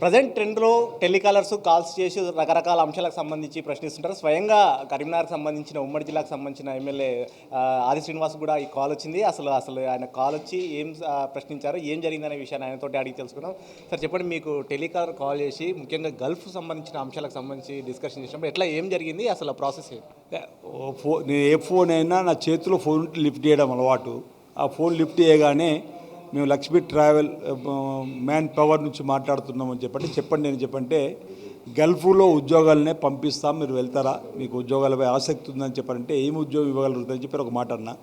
Present ట్రెండ్‌లో telecallers calls చేసి రకరకాల అంశాలకు సంబంధించి ప్రశ్నిస్తుంటారు. స్వయంగా కరీంనగర్‌కి సంబంధించిన ఉమ్మడి జిల్లాకు సంబంధించిన ఎమ్మెల్యే ఆది శ్రీనివాస్ కూడా ఈ కాల్ వచ్చింది. అసలు ఆయన కాల్ వచ్చి ఏం ప్రశ్నించారు, ఏం జరిగిందనే విషయాన్ని ఆయనతోటి అడిగి తెలుసుకుందాం. సార్ చెప్పండి, మీకు టెలికాలర్ కాల్ చేసి ముఖ్యంగా గల్ఫ్ సంబంధించిన అంశాలకు సంబంధించి డిస్కషన్ చేసినప్పుడు ఎట్లా ఏం జరిగింది, అసలు ప్రాసెస్ ఏంటి? నేను ఏ ఫోన్ అయినా నా చేతిలో ఫోన్ లిఫ్ట్ చేయడం అలవాటు. ఆ ఫోన్ లిఫ్ట్ చేయగానే మేము లక్ష్మీ ట్రావెల్ మ్యాన్ పవర్ నుంచి మాట్లాడుతున్నామని చెప్పండి నేను చెప్పంటే గల్ఫ్లో ఉద్యోగాలనే పంపిస్తాం, మీరు వెళ్తారా, మీకు ఉద్యోగాలపై ఆసక్తి ఉందని చెప్పారంటే ఏమి ఉద్యోగం ఇవ్వగలుగుతారని చెప్పి ఒక మాట అన్నా.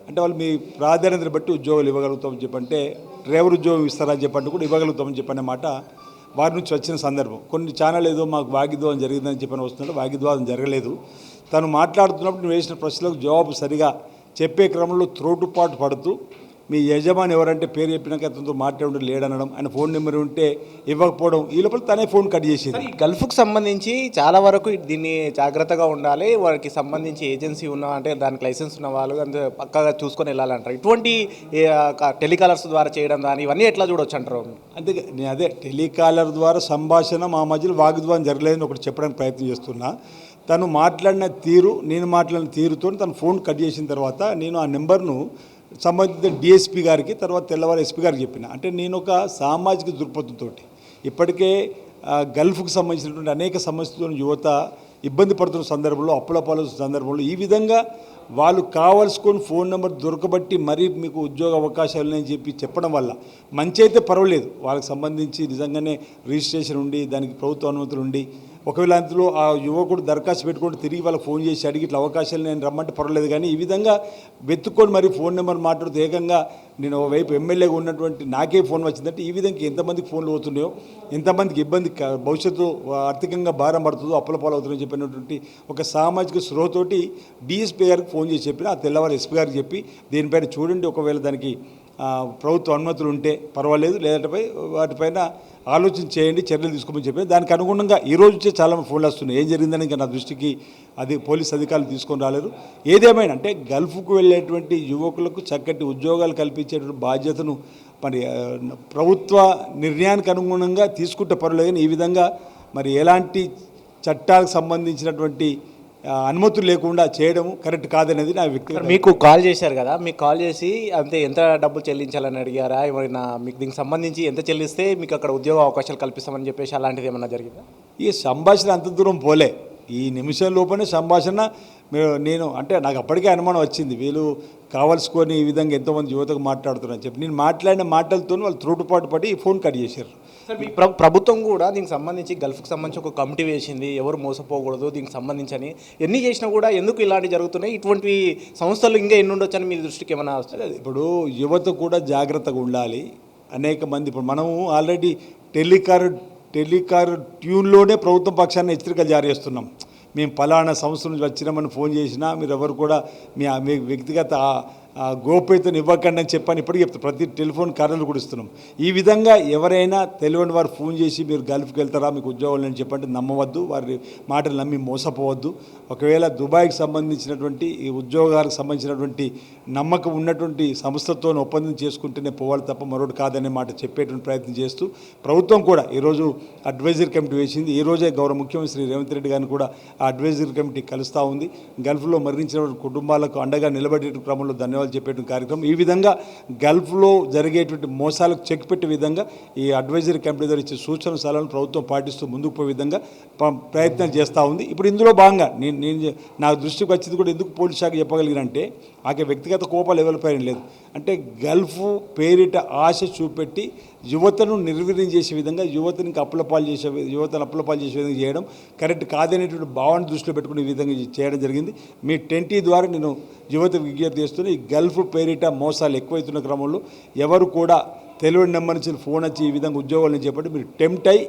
అంటే వాళ్ళు మీ ప్రాధాన్యతను బట్టి ఉద్యోగాలు ఇవ్వగలుగుతామని చెప్పంటే డ్రైవర్ ఉద్యోగం ఇస్తారని చెప్పంటే కూడా ఇవ్వగలుగుతామని చెప్పనే మాట వారి నుంచి వచ్చిన సందర్భం. కొన్ని ఛానల్ ఏదో మాకు వాగ్వివాదం జరిగిందని చెప్పని వస్తున్నాడు. వాగ్వివాదం జరగలేదు. తను మాట్లాడుతున్నప్పుడు నేను వేసిన ప్రశ్నలకు జవాబు సరిగా చెప్పే క్రమంలో త్రోటుపాటు పడుతూ మీ యజమాని ఎవరంటే పేరు చెప్పినాక అతనితో మాట్లాడి లేడనడం, ఆయన ఫోన్ నెంబర్ ఉంటే ఇవ్వకపోవడం, ఈ లోపల తనే ఫోన్ కట్ చేసేది. ఈ గల్ఫ్కు సంబంధించి చాలా వరకు దీన్ని జాగ్రత్తగా ఉండాలి, వారికి సంబంధించి ఏజెన్సీ ఉన్న అంటే దానికి లైసెన్స్ ఉన్న వాళ్ళు అంతే పక్కగా చూసుకొని వెళ్ళాలంటారు. ఇటువంటి టెలికాలర్స్ ద్వారా చేయడం కానీ ఇవన్నీ ఎట్లా చూడొచ్చు అంటారు? అంతే, నేను అదే టెలికాలర్ ద్వారా సంభాషణ మా మధ్యలో వాగ్వివాదం జరగలేదని ఒకటి చెప్పడానికి ప్రయత్నం చేస్తున్నా. తను మాట్లాడిన తీరు, నేను మాట్లాడిన తీరుతో తను ఫోన్ కట్ చేసిన తర్వాత నేను ఆ నెంబర్ను సంబంధిత డిఎస్పీ గారికి, తర్వాత తెల్లవారు ఎస్పీ గారికి చెప్పిన. అంటే నేను ఒక సామాజిక దృక్పథంతో ఇప్పటికే గల్ఫ్కు సంబంధించినటువంటి అనేక సమస్యలతో యువత ఇబ్బంది పడుతున్న సందర్భంలో, అప్పుల పాలవుతున్న సందర్భంలో ఈ విధంగా వాళ్ళు కావాల్సుకొని ఫోన్ నెంబర్ దొరకబట్టి మరీ మీకు ఉద్యోగ అవకాశాలు అని చెప్పడం వల్ల మంచి అయితే పర్వాలేదు, వాళ్ళకి సంబంధించి నిజంగానే రిజిస్ట్రేషన్ ఉండి దానికి ప్రభుత్వ అనుమతులు ఉండి ఒకవేళ అందులో ఆ యువకుడు దరఖాస్తు పెట్టుకుంటూ తిరిగి వాళ్ళకి ఫోన్ చేసి అడిగి ఇట్లా అవకాశాలు నేను రమ్మంటే పర్వాలేదు. కానీ ఈ విధంగా వెతుక్కొని మరి ఫోన్ నెంబర్ మాట్లాడుతూ ఏకంగా నేను వైపు ఎమ్మెల్యేగా ఉన్నటువంటి నాకే ఫోన్ వచ్చిందంటే ఈ విధంగా ఎంతమందికి ఫోన్లు అవుతున్నాయో, ఎంతమందికి ఇబ్బంది భవిష్యత్తు ఆర్థికంగా భారం పడుతుందో, అప్పుల పాలవుతుందని చెప్పినటువంటి ఒక సామాజిక స్రోతోటి డిఎస్పీ గారికి ఫోన్ చేసి చెప్పిన. ఆ తెల్లవారు ఎస్పీ గారికి చెప్పి దీనిపైన చూడండి, ఒకవేళ దానికి ప్రభుత్వ అనుమతులు ఉంటే పర్వాలేదు, లేదంటే వాటిపైన ఆలోచన చేయండి, చర్యలు తీసుకోమని చెప్పి దానికి అనుగుణంగా ఈరోజు వచ్చే చాలా ఫోన్లు వస్తున్నాయి. ఏం జరిగిందని ఇంకా నా దృష్టికి అది పోలీస్ అధికారులు తీసుకొని రాలేరు. ఏదేమైనా అంటే గల్ఫ్కు వెళ్ళేటువంటి యువకులకు చక్కటి ఉద్యోగాలు కల్పించేటువంటి బాధ్యతను మరి ప్రభుత్వ నిర్ణయానికి అనుగుణంగా తీసుకుంటే పర్వాలేదు. కానీ ఈ విధంగా మరి ఎలాంటి చట్టాలకు సంబంధించినటువంటి అనుమతులు లేకుండా చేయడం కరెక్ట్ కాదనేది నా వ్యక్తిగత. మీకు కాల్ చేశారు కదా, మీకు కాల్ చేసి అంతే ఎంత డబ్బులు చెల్లించాలని అడిగారా? ఏమైనా మీకు దీనికి సంబంధించి ఎంత చెల్లిస్తే మీకు అక్కడ ఉద్యోగ అవకాశాలు కల్పిస్తామని చెప్పేసి అలాంటిది ఏమన్నా జరిగిందా? ఈ సంభాషణ అంత దూరం పోలే. ఈ నిమిషం లోపలనే సంభాషణ నేను అంటే నాకు అప్పటికే అనుమానం వచ్చింది, వీళ్ళు కావాల్సుకొని ఈ విధంగా ఎంతోమంది యువతకు మాట్లాడుతున్నారని చెప్పి. నేను మాట్లాడిన మాటలతో వాళ్ళు త్రోటుపాటు పడి ఫోన్ కట్ చేశారు. సార్, మీ ప్రభుత్వం కూడా దీనికి సంబంధించి గల్ఫ్కి సంబంధించి ఒక కమిటీ వేసింది, ఎవరు మోసపోకూడదు దీనికి సంబంధించి అని. ఎన్ని చేసినా కూడా ఎందుకు ఇలాంటివి జరుగుతున్నాయి? ఇటువంటి సంస్థలు ఇంకా ఎన్ని ఉండొచ్చు అని మీ దృష్టికి ఏమైనా వస్తుంది? ఇప్పుడు యువత కూడా జాగ్రత్తగా ఉండాలి. అనేక మంది ఇప్పుడు మనము ఆల్రెడీ టెలికార్ ట్యూన్లోనే ప్రభుత్వం పక్షాన్ని హెచ్చరికలు జారీ చేస్తున్నాం. మేము ఫలానా సంస్థ నుంచి వచ్చినామని ఫోన్ చేసినా మీరు ఎవరు కూడా మీ వ్యక్తిగత గోప్యతను ఇవ్వకండి అని చెప్పని ఇప్పటికీ చెప్తాం. ప్రతి టెలిఫోన్ కార్డులు కూడా ఇస్తున్నాం. ఈ విధంగా ఎవరైనా తెలియని వారు ఫోన్ చేసి మీరు గల్ఫ్కి వెళ్తారా, మీకు ఉద్యోగాలు అని చెప్పంటే నమ్మవద్దు, వారి మాటలు నమ్మి మోసపోవద్దు. ఒకవేళ దుబాయ్కి సంబంధించినటువంటి ఈ ఉద్యోగాలకు సంబంధించినటువంటి నమ్మకం ఉన్నటువంటి సంస్థతో ఒప్పందం చేసుకుంటేనే పోవాలి తప్ప మరొకటి కాదనే మాట చెప్పేటువంటి ప్రయత్నం చేస్తూ ప్రభుత్వం కూడా ఈరోజు అడ్వైజరీ కమిటీ వేసింది. ఈరోజే గౌరవ ముఖ్యమంత్రి శ్రీ రేవంత్ రెడ్డి గారిని కూడా ఆ అడ్వైజరీ కమిటీ కలుస్తూ ఉంది. గల్ఫ్లో మరణించిన కుటుంబాలకు అండగా నిలబడే క్రమంలో ధన్యవాదాలు చెప్పేటువంటి కార్యక్రమం. ఈ విధంగా గల్ఫ్లో జరిగేటువంటి మోసాలకు చెక్ పెట్టే విధంగా ఈ అడ్వైజరీ కమిటీ ద్వారా ఇచ్చే సూచన సలహాలను ప్రభుత్వం పాటిస్తూ ముందుకు పోయే విధంగా ప్రయత్నం చేస్తూ ఉంది. ఇప్పుడు ఇందులో భాగంగా నేను నా దృష్టికి వచ్చింది కూడా ఎందుకు పోలీస్ శాఖ చెప్పగలిగినంటే ఆకే వ్యక్తిగత కోపాలు ఎవరిపైన లేదు. అంటే గల్ఫ్ పేరిట ఆశ చూపెట్టి యువతను నిర్వీర్యం చేసే విధంగా యువతను అప్పులపాలు చేసే విధంగా చేయడం కరెక్ట్ కాదనేటువంటి భావాన్ని దృష్టిలో పెట్టుకుని ఈ విధంగా చేయడం జరిగింది. మీ టెంటీ ద్వారా నేను యువత విజ్ఞప్తి చేస్తున్న ఈ గల్ఫ్ పేరిట మోసాలు ఎక్కువైతున్న క్రమంలో ఎవరు కూడా తెలియని నెంబర్ నుంచి ఫోన్ వచ్చి ఈ విధంగా ఉద్యోగాలను చెప్పండి, మీరు టెంప్ట్ అయ్యి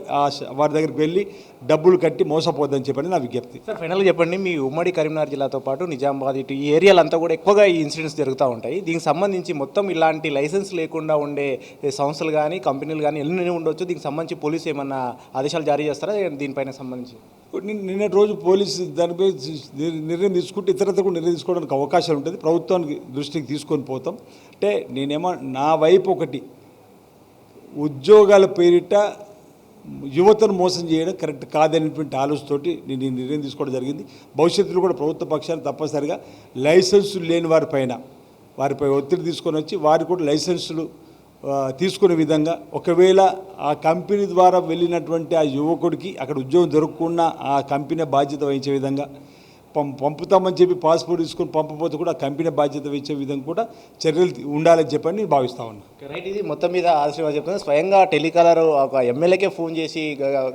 వారి దగ్గరికి వెళ్ళి డబ్బులు కట్టి మోసపోద్దని చెప్పండి నా విజ్ఞప్తి. సార్, ఫైనల్గా చెప్పండి, మీ ఉమ్మడి కరీంనగర్ జిల్లాతో పాటు నిజామాబాద్ ఇటు ఈ ఏరియాలంతా కూడా ఎక్కువగా ఈ ఇన్సిడెంట్స్ జరుగుతూ ఉంటాయి. దీనికి సంబంధించి మొత్తం ఇలాంటి లైసెన్స్ లేకుండా ఉండే సంస్థలు కానీ కంపెనీలు కానీ ఎన్ని ఉండొచ్చు? దీనికి సంబంధించి పోలీసు ఏమన్నా ఆదేశాలు జారీ చేస్తారా దీనిపైన సంబంధించి? నిన్నటి రోజు పోలీసు దానిపై నిర్ణయం తీసుకుంటే ఇతరత కూడా నిర్ణయం తీసుకోవడానికి అవకాశం ఉంటుంది. ప్రభుత్వానికి దృష్టికి తీసుకొని పోతాం. అంటే నేనేమో నా వైపు ఒకటి ఉద్యోగాల పేరిట యువతను మోసం చేయడం కరెక్ట్ కాదనేటువంటి ఆలోచనతోటి నేను ఈ నిర్ణయం తీసుకోవడం జరిగింది. భవిష్యత్తులో కూడా ప్రభుత్వ పక్షాన్ని తప్పనిసరిగా లైసెన్సులు లేని వారిపై ఒత్తిడి తీసుకొని వచ్చి వారికి కూడా లైసెన్సులు తీసుకునే విధంగా, ఒకవేళ ఆ కంపెనీ ద్వారా వెళ్ళినటువంటి ఆ యువకుడికి అక్కడ ఉద్యోగం దొరకకుండా ఆ కంపెనీ బాధ్యత వహించే విధంగా, పంపుతామని చెప్పి పాస్పోర్ట్ తీసుకొని పంపకపోతే కూడా ఆ కంపెనీ బాధ్యత వహించే విధంగా కూడా చర్యలు ఉండాలని చెప్పని నేను భావిస్తా ఉన్నాను. రైట్, ఇది మొత్తం మీద ఆదిశ్రీనివాస్ చెప్తుంది. స్వయంగా టెలికాలర్ ఒక ఎమ్మెల్యేకే ఫోన్ చేసి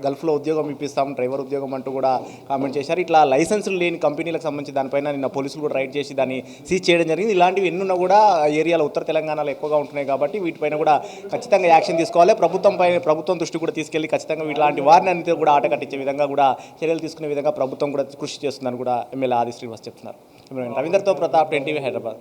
గల్ఫ్లో ఉద్యోగం ఇప్పిస్తాం, డ్రైవర్ ఉద్యోగం అంటూ కూడా కామెంట్ చేశారు. ఇట్లా లైసెన్సులు లేని కంపెనీలకు సంబంధించి దానిపైన నిన్న పోలీసులు కూడా రైడ్ చేసి దాన్ని సీజ్ చేయడం జరిగింది. ఇలాంటివి ఎన్నున్నా కూడా ఏరియాలో ఉత్తర తెలంగాణలో ఎక్కువగా ఉంటున్నాయి కాబట్టి వీటిపైన కూడా ఖచ్చితంగా యాక్షన్ తీసుకోవాలి. ప్రభుత్వం దృష్టి కూడా తీసుకెళ్లి ఖచ్చితంగా ఇలాంటి వారిని అన్నిటి కూడా ఆట కట్టించే విధంగా కూడా చర్యలు తీసుకునే విధంగా ప్రభుత్వం కూడా కృషి చేస్తుందని కూడా ఎమ్మెల్యే ఆది శ్రీనివాస్ చెప్తున్నారు. రవీందర్తో ప్రతాప్, 10 టీవీ, హైదరాబాద్.